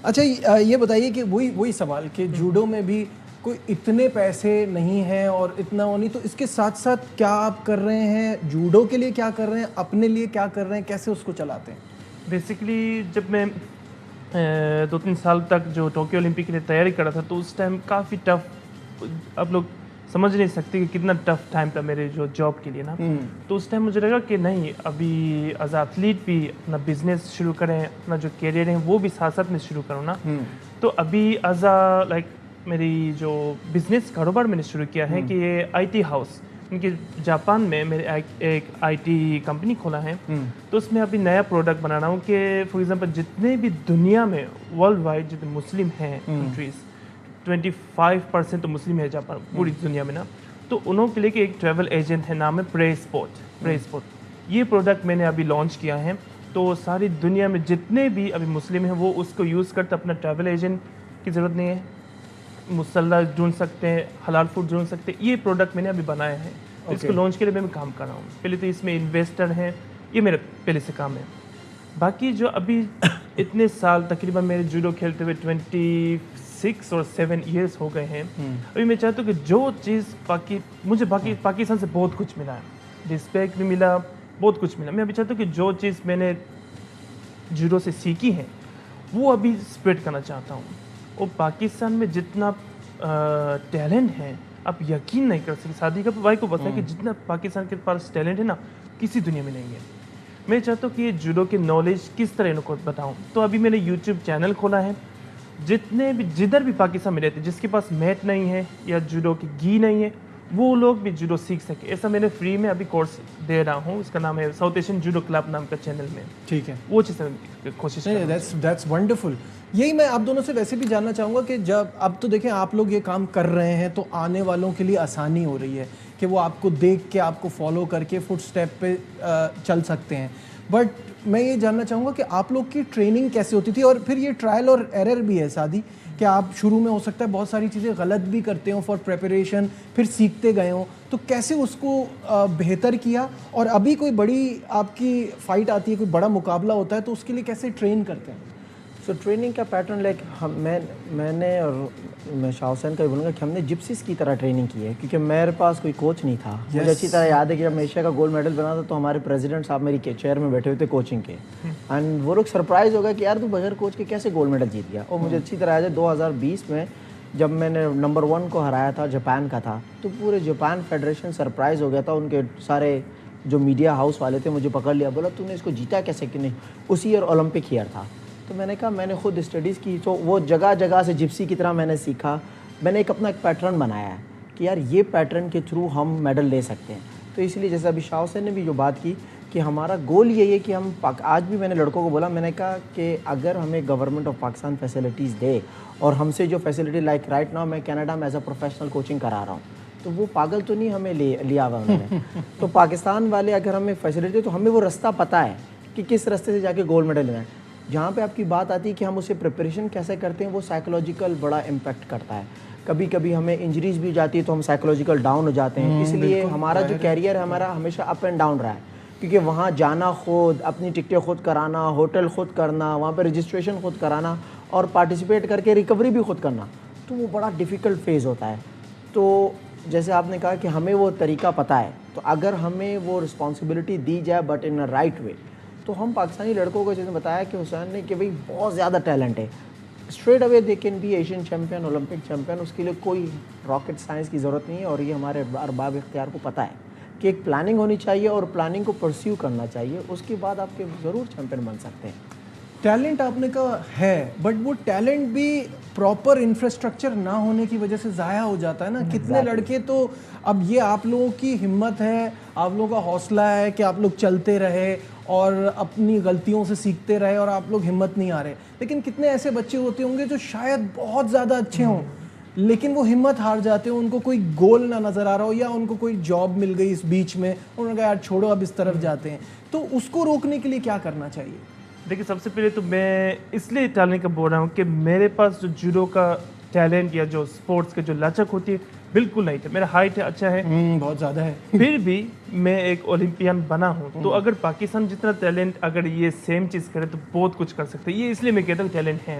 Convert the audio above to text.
اچھا یہ بتائیے کہ وہی سوال کہ جوڈو میں بھی کوئی اتنے پیسے نہیں ہیں اور اتنا وہ نہیں، تو اس کے ساتھ ساتھ کیا آپ کر رہے ہیں؟ جوڈو کے لیے کیا کر رہے ہیں، اپنے لیے کیا کر رہے ہیں، کیسے اس کو چلاتے ہیں؟ بیسکلی جب میں 2-3 سال تک جو ٹوکیو اولمپک کے لیے تیاری کر رہا تھا تو اس ٹائم کافی ٹف، آپ لوگ سمجھ نہیں سکتے کہ کتنا ٹف ٹائم تھا میرے جو جاب کے لیے نا. تو اس ٹائم مجھے لگا کہ نہیں، ابھی ایز اے ایتھلیٹ بھی اپنا بزنس شروع کریں، اپنا جو کیریئر ہے وہ بھی ساتھ ساتھ میں شروع کروں نا. تو ابھی ایز اے لائک میری جو بزنس کاروبار میں نے شروع کیا ہے کہ یہ آئی ٹی ہاؤس، ان کے جاپان میں میرے ایک آئی ٹی کمپنی کھولا ہے. تو اس میں ابھی نیا پروڈکٹ بنا رہا ہوں کہ فار ایگزامپل جتنے بھی دنیا میں ورلڈ وائڈ جتنے مسلم ہیں کنٹریز، 25% تو مسلم ہے جاپان پوری دنیا میں نا. تو انہوں کے لیے ایک ٹریول ایجنٹ ہے، نام ہے پریسپورٹ. یہ پروڈکٹ میں نے ابھی لانچ کیا ہے. تو ساری دنیا میں جتنے بھی ابھی مسلم ہیں وہ اس کو یوز کرتے، اپنا ٹریول ایجنٹ کی ضرورت نہیں ہے، مسلح ڈھونڈ سکتے ہیں، حلال فوڈ ڈھونڈ سکتے ہیں. یہ پروڈکٹ میں نے ابھی بنایا ہے. اس کو لانچ کے لیے میں کام کر رہا ہوں. پہلے تو اس میں انویسٹر ہیں، یہ میرا پہلے سے کام ہے. باقی جو ابھی اتنے سال تقریباً میرے جوڈو کھیلتے ہوئے 26 اور 7 ایئرس ہو گئے ہیں. ابھی میں چاہتا ہوں کہ جو چیز مجھے پاکستان سے بہت کچھ ملا ہے، رسپیکٹ بھی ملا، بہت کچھ ملا. میں ابھی چاہتا ہوں کہ جو چیز میں نے جوڈو سے سیکھی ہے وہ ابھی اسپریڈ کرنا چاہتا ہوں. اور پاکستان میں جتنا ٹیلنٹ ہے آپ یقین نہیں کر سکتے. شادی کا بھائی کو پتا ہے کہ جتنا پاکستان کے پاس ٹیلنٹ ہے نا کسی دنیا میں نہیں ہے. میں چاہتا ہوں کہ یہ جوڈو کے نالج کس طرح ان کو بتاؤں. تو ابھی میں نے یوٹیوب چینل کھولا ہے. جتنے بھی جدھر بھی پاکستان میں رہتے جس کے پاس میٹ نہیں ہے یا جوڈو کی گی نہیں ہے وہ لوگ بھی جوڈو سیکھ سکے. ایسا میں نے فری میں ابھی کورس دے رہا ہوں. اس کا نام ہے ساؤتھ ایشین جوڈو کلب نام کا چینل میں. ٹھیک ہے، وہ چیز کوشش کریں. That's wonderful. یہی میں آپ دونوں سے ویسے بھی جاننا چاہوں گا کہ جب اب تو دیکھیں آپ لوگ یہ کام کر رہے ہیں تو آنے والوں کے لیے آسانی ہو رہی ہے کہ وہ آپ کو دیکھ کے آپ کو فالو کر کے فٹ اسٹیپ پہ چل سکتے ہیں. بٹ میں یہ جاننا چاہوں گا کہ آپ لوگ کی ٹریننگ کیسے ہوتی تھی؟ اور پھر یہ ٹرائل اور ایرر بھی ہے سادی کہ آپ شروع میں ہو سکتا ہے بہت ساری چیزیں غلط بھی کرتے ہوں فار پریپریشن، پھر سیکھتے گئے ہوں. تو کیسے اس کو بہتر کیا؟ اور ابھی کوئی بڑی آپ کی فائٹ آتی ہے، کوئی بڑا مقابلہ ہوتا ہے تو اس کے لیے کیسے ٹرین کرتے ہیں؟ سو ٹریننگ کا پیٹرن لائک میں نے اور میں شاہ حسین کا بھی بولوں گا کہ ہم نے جپسیز کی طرح ٹریننگ کی ہے کیونکہ میرے پاس کوئی کوچ نہیں تھا. مجھے اچھی طرح یاد ہے کہ جب میں ایشیا کا گولڈ میڈل بنا تھا تو ہمارے پریزیڈنٹ صاحب میری چیئر میں بیٹھے ہوئے تھے کوچنگ کے، اینڈ وہ لوگ سرپرائز ہو گئے کہ یار تو بغیر کوچ کے کیسے گولڈ میڈل جیت گیا. اور مجھے اچھی طرح یاد ہے 2020 میں جب میں نے نمبر 1 کو ہرایا تھا، جاپان کا تھا، تو پورے جاپان فیڈریشن سرپرائز ہو گیا تھا. ان کے سارے جو میڈیا ہاؤس والے تھے مجھے پکڑ لیا، بولا تو نے اس کو جیتا کیسے کہ نہیں. اسی ایئر اولمپک ایئر تھا. تو میں نے کہا میں نے خود اسٹڈیز کی تو وہ جگہ جگہ سے جپسی کی طرح میں نے سیکھا. میں نے اپنا ایک پیٹرن بنایا ہے کہ یار یہ پیٹرن کے تھرو ہم میڈل لے سکتے ہیں. تو اس لیے جیسے ابھی شاہ حسین نے بھی جو بات کی کہ ہمارا گول یہی ہے کہ ہم آج بھی میں نے لڑکوں کو بولا، میں نے کہا کہ اگر ہمیں گورنمنٹ آف پاکستان فیسلٹیز دے اور ہم سے جو فیسلٹی لائک رائٹ ناؤ میں کینیڈا میں ایز اے پروفیشنل کوچنگ کرا رہا ہوں تو وہ پاگل تو نہیں ہمیں لیا ہوا انہوں نے. تو پاکستان والے اگر ہمیں فیسلٹی دے تو ہمیں وہ رستہ پتہ ہے کہ کس رستے سے جا کے گولڈ میڈل لینا ہے. جہاں پہ آپ کی بات آتی ہے کہ ہم اسے پریپریشن کیسے کرتے ہیں، وہ سائیکولوجیکل بڑا امپیکٹ کرتا ہے. کبھی کبھی ہمیں انجریز بھی جاتی ہے تو ہم سائیکولوجیکل ڈاؤن ہو جاتے ہیں. اس لیے ہمارا جو کیریئر ہے ہمارا ہمیشہ اپ اینڈ ڈاؤن رہا ہے کیونکہ وہاں جانا خود، اپنی ٹکٹیں خود کرانا، ہوٹل خود کرنا، وہاں پہ رجسٹریشن خود کرانا اور پارٹیسپیٹ کر کے ریکوری بھی خود کرنا، تو وہ بڑا ڈیفیکلٹ فیز ہوتا ہے. تو جیسے آپ نے کہا کہ ہمیں وہ طریقہ پتہ ہے، تو اگر ہمیں وہ رسپانسبلٹی دی جائے but in a right way, تو ہم پاکستانی لڑکوں کو جیسے بتایا کہ حسین نے کہ بھئی بہت زیادہ ٹیلنٹ ہے، straight away they can be Asian champion, Olympic champion. اس کے لیے کوئی راکٹ سائنس کی ضرورت نہیں ہے. اور یہ ہمارے ارباب اختیار کو پتہ ہے کہ ایک پلاننگ ہونی چاہیے اور پلاننگ کو پرسیو کرنا چاہیے. اس کے بعد آپ کے ضرور چیمپئن بن سکتے ہیں. ٹیلنٹ آپ نے کہا ہے بٹ وہ ٹیلنٹ بھی پراپر انفراسٹرکچر نہ ہونے کی وجہ سے ضائع ہو جاتا ہے نا. کتنے لڑکے تو اب یہ آپ لوگوں کی ہمت ہے، آپ لوگوں کا حوصلہ ہے کہ آپ لوگ چلتے رہے اور اپنی غلطیوں سے سیکھتے رہے اور آپ لوگ ہمت نہیں آ رہے. لیکن کتنے ایسے بچے ہوتے ہوں گے جو شاید بہت زیادہ اچھے ہوں لیکن وہ ہمت ہار جاتے ہیں، ان کو کوئی گول نہ نظر آ رہا ہو یا ان کو کوئی جاب مل گئی اس بیچ میں، انہوں نے کہا یار چھوڑو اب اس طرف جاتے ہیں. تو اس کو روکنے کے لیے کیا کرنا چاہیے؟ دیکھیے سب سے پہلے تو میں اس لیے ٹیلنٹ کا بول رہا ہوں کہ میرے پاس جو جوڈو کا ٹیلنٹ یا جو اسپورٹس کا جو لچک ہوتی ہے بالکل نہیں تھا. میرا ہائٹ اچھا ہے، بہت زیادہ ہے، پھر بھی میں ایک اولمپئن بنا ہوں. تو اگر پاکستان جتنا ٹیلنٹ اگر یہ سیم چیز کرے تو بہت کچھ کر سکتے ہیں. یہ اس لیے میں کہتا ہوں ٹیلنٹ ہے.